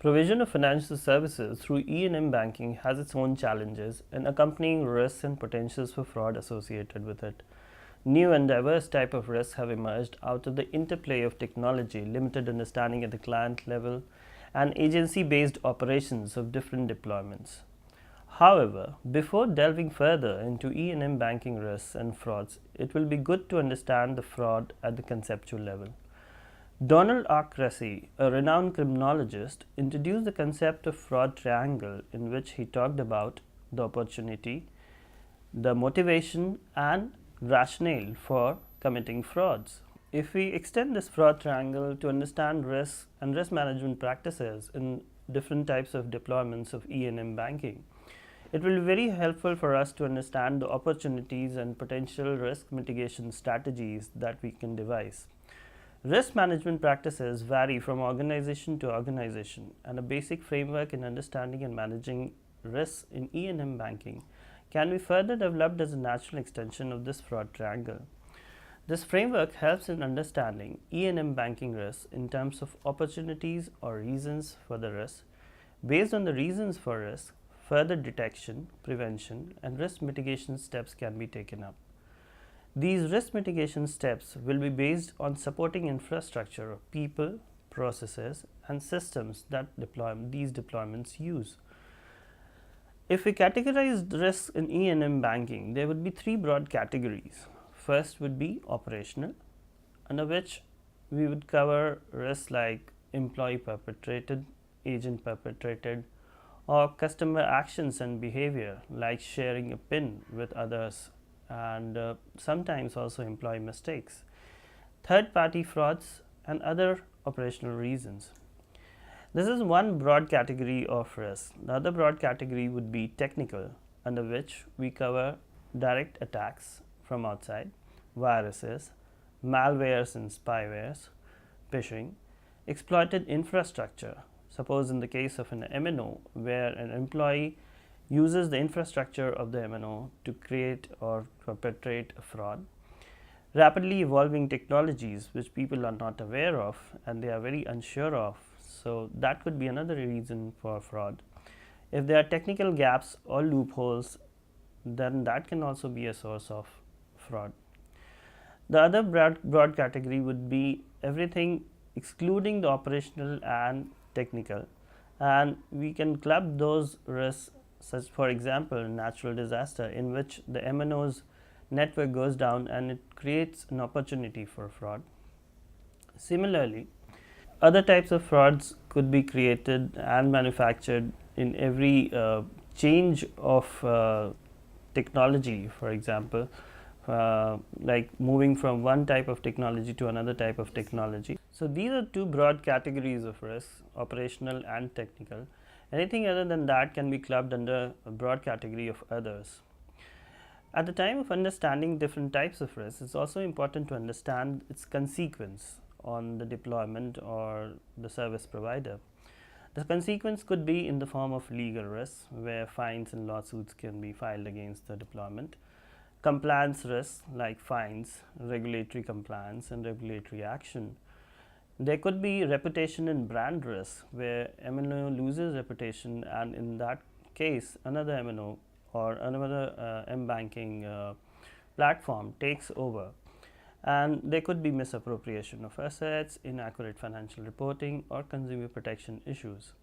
Provision of financial services through E&M banking has its own challenges and accompanying risks and potentials for fraud associated with it. New and diverse type of risks have emerged out of the interplay of technology, limited understanding at the client level, and agency-based operations of different deployments. However, before delving further into E&M banking risks and frauds, it will be good to understand the fraud at the conceptual level. Donald R. Cressy, a renowned criminologist, introduced the concept of fraud triangle, in which he talked about the opportunity, the motivation, and rationale for committing frauds. If we extend this fraud triangle to understand risks and risk management practices in different types of deployments of E&M banking, it will be very helpful for us to understand the opportunities and potential risk mitigation strategies that we can devise. Risk management practices vary from organization to organization, and a basic framework in understanding and managing risks in E&M banking can be further developed as a natural extension of this fraud triangle. This framework helps in understanding E&M banking risks in terms of opportunities or reasons for the risk. Based on the reasons for risk, further detection, prevention, and risk mitigation steps can be taken up. These risk mitigation steps will be based on supporting infrastructure of people, processes, and systems that these deployments use. If we categorize risks in E&M banking, there would be three broad categories. First would be operational, under which we would cover risks like employee perpetrated, agent perpetrated, or customer actions and behavior like sharing a PIN with others, and sometimes also employee mistakes, third-party frauds, and other operational reasons. This is one broad category of risk. The other broad category would be technical, under which we cover direct attacks from outside, viruses, malwares and spywares, phishing, exploited infrastructure. Suppose in the case of an MNO, where an employee uses the infrastructure of the MNO to create or perpetrate a fraud. Rapidly evolving technologies which people are not aware of and they are very unsure of, so that could be another reason for fraud. If there are technical gaps or loopholes, then that can also be a source of fraud. The other broad category would be everything excluding the operational and technical, and we can club those risks, such for example natural disaster, in which the MNO's network goes down and it creates an opportunity for fraud. Similarly, other types of frauds could be created and manufactured in every change of technology, for example, like moving from one type of technology to another type of technology. So these are two broad categories of risks, operational and technical. Anything other than that can be clubbed under a broad category of others. At the time of understanding different types of risks, it's also important to understand its consequence on the deployment or the service provider. The consequence could be in the form of legal risks, where fines and lawsuits can be filed against the deployment. Compliance risks like fines, regulatory compliance, and regulatory action. There could be reputation and brand risks, where MNO loses reputation, and in that case another MNO or another M-banking platform takes over. And there could be misappropriation of assets, inaccurate financial reporting, or consumer protection issues.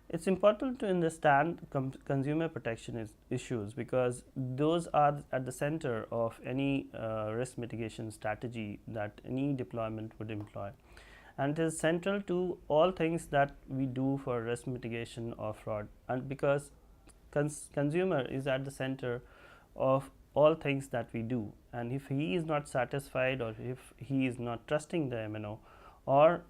It's important to understand consumer protection issues, because those are at the center of any risk mitigation strategy that any deployment would employ, and it is central to all things that we do for risk mitigation or fraud, and because consumer is at the center of all things that we do, and if he is not satisfied or if he is not trusting the MNO or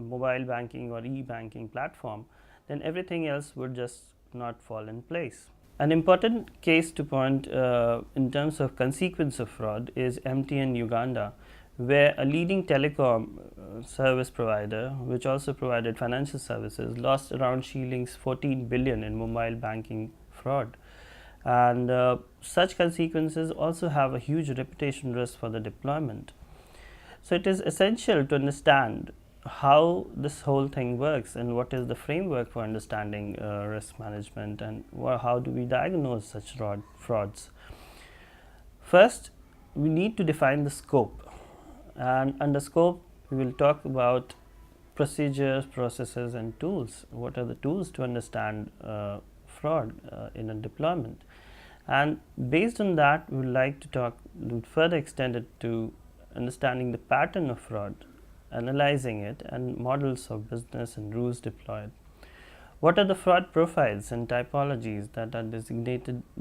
mobile banking or e-banking platform, then everything else would just not fall in place. An important case to point in terms of consequence of fraud is MTN Uganda, where a leading telecom service provider, which also provided financial services, lost around shillings 14 billion in mobile banking fraud. And such consequences also have a huge reputation risk for the deployment. So it is essential to understand how this whole thing works and what is the framework for understanding risk management, and how do we diagnose such frauds. First, we need to define the scope, and under scope we will talk about procedures, processes and tools. What are the tools to understand fraud in a deployment? And based on that, we would like to further extend it to understanding the pattern of fraud, analyzing it, and models of business and rules deployed. What are the fraud profiles and typologies that are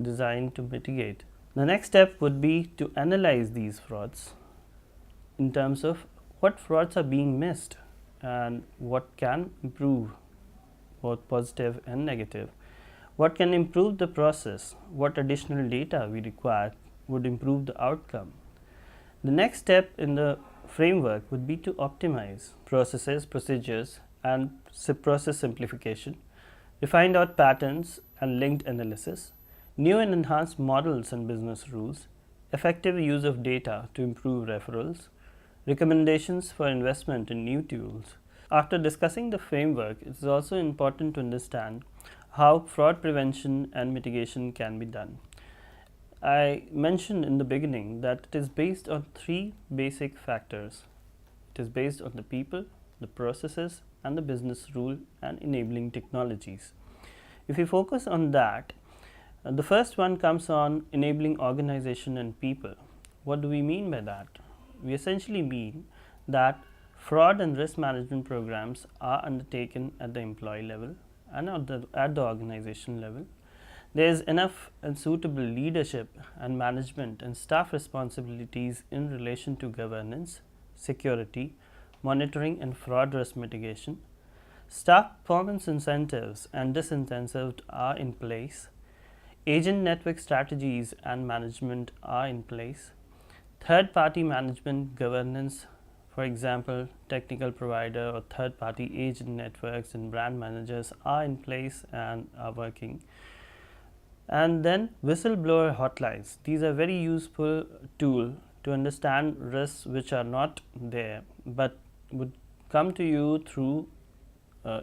designed to mitigate? The next step would be to analyze these frauds in terms of what frauds are being missed and what can improve, both positive and negative. What can improve the process? What additional data we require would improve the outcome? The next step in the framework would be to optimize processes, procedures, and process simplification, refined out patterns and linked analysis, new and enhanced models and business rules, effective use of data to improve referrals, recommendations for investment in new tools. After discussing the framework, it is also important to understand how fraud prevention and mitigation can be done. I mentioned in the beginning that it is based on three basic factors. It is based on the people, the processes, and the business rule and enabling technologies. If we focus on that, the first one comes on enabling organization and people. What do we mean by that? We essentially mean that fraud and risk management programs are undertaken at the employee level and at the organization level. There is enough and suitable leadership and management and staff responsibilities in relation to governance, security, monitoring and fraud risk mitigation. Staff performance incentives and disincentives are in place. Agent network strategies and management are in place. Third-party management governance, for example, technical provider or third-party agent networks and brand managers are in place and are working. And then whistleblower hotlines. These are very useful tool to understand risks which are not there but would come to you through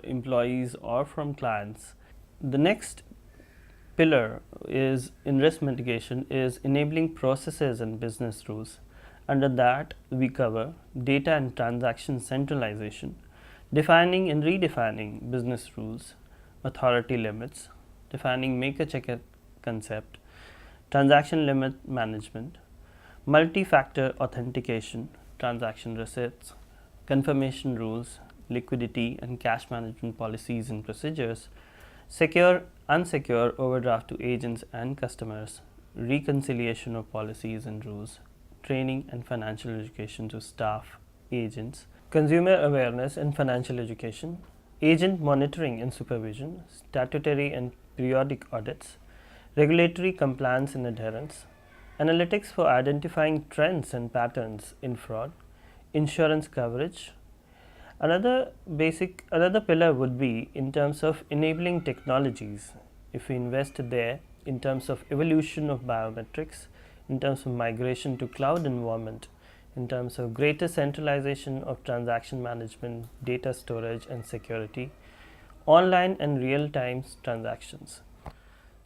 employees or from clients. The next pillar is in risk mitigation is enabling processes and business rules. Under that, we cover data and transaction centralization, defining and redefining business rules, authority limits, defining maker-checker concept, transaction limit management, multi-factor authentication, transaction receipts, confirmation rules, liquidity and cash management policies and procedures, secure, unsecure overdraft to agents and customers, reconciliation of policies and rules, training and financial education to staff, agents, consumer awareness and financial education, agent monitoring and supervision, statutory and periodic audits, regulatory compliance and adherence, analytics for identifying trends and patterns in fraud, insurance coverage. Another pillar would be in terms of enabling technologies. If we invest there in terms of evolution of biometrics, in terms of migration to cloud environment, in terms of greater centralization of transaction management, data storage and security, online and real-time transactions.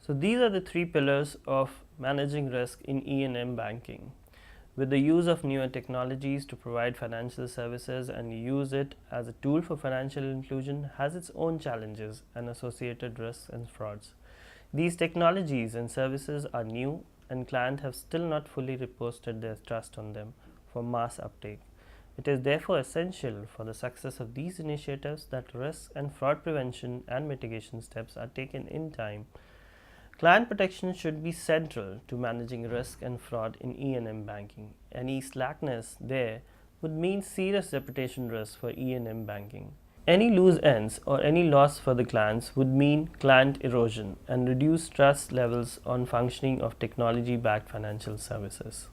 So these are the three pillars of managing risk in E&M banking. With the use of newer technologies to provide financial services and use it as a tool for financial inclusion has its own challenges and associated risks and frauds. These technologies and services are new and clients have still not fully reposted their trust on them for mass uptake. It is therefore essential for the success of these initiatives that risk and fraud prevention and mitigation steps are taken in time. Client protection should be central to managing risk and fraud in E&M banking. Any slackness there would mean serious reputation risk for E&M banking. Any loose ends or any loss for the clients would mean client erosion and reduced trust levels on functioning of technology-backed financial services.